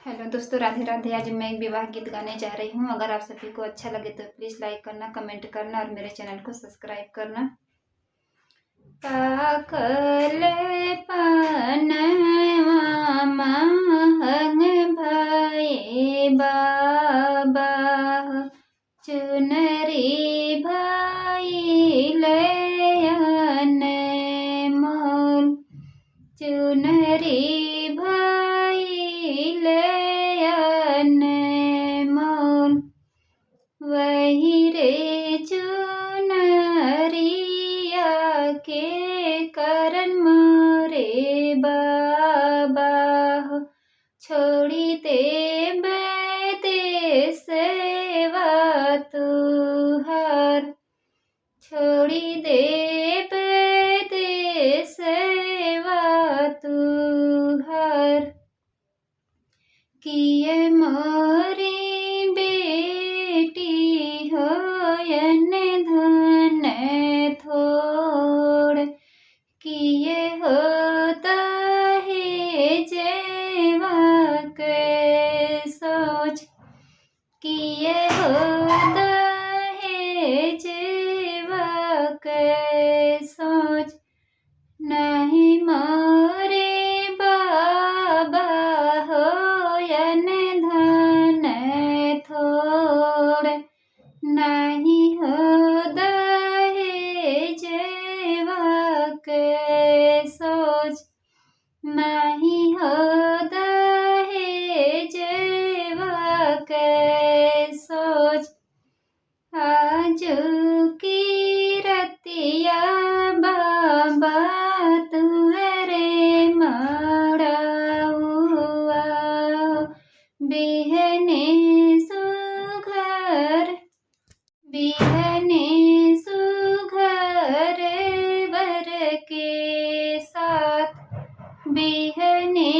Hello दोस्तों, राधे राधे। आज मैं एक विवाह गीत गाने जा रही हूँ। अगर आप सभी को अच्छा लगे तो प्लीज़ लाइक करना, कमेंट करना और मेरे चैनल को सब्सक्राइब करना। पाकल पानवा महंग भये बाबा, चुनरी भइल अनमोल, चुनरी भइल अनमोल। वही रे चुनरिया के करन मोरे बाबा, छोड़ी देबे देशवा तुहार, छोड़ी देबे देशवा तुहार। किए मोरी बेटी होयन धन थोड़, किए हो दहेजेवा के सोच, किए हो दहेजेवा के सोच। नहीं मोरे बाबा होयन धन थोड़, नहीं हो दहेजेवा के सोच, नहीं हो दहेजेवा के सोच। आज की रतिया बाबा तुहरे मड़उआ, बिहने सुघर, बिहने सुघर वर के साथ, बिहने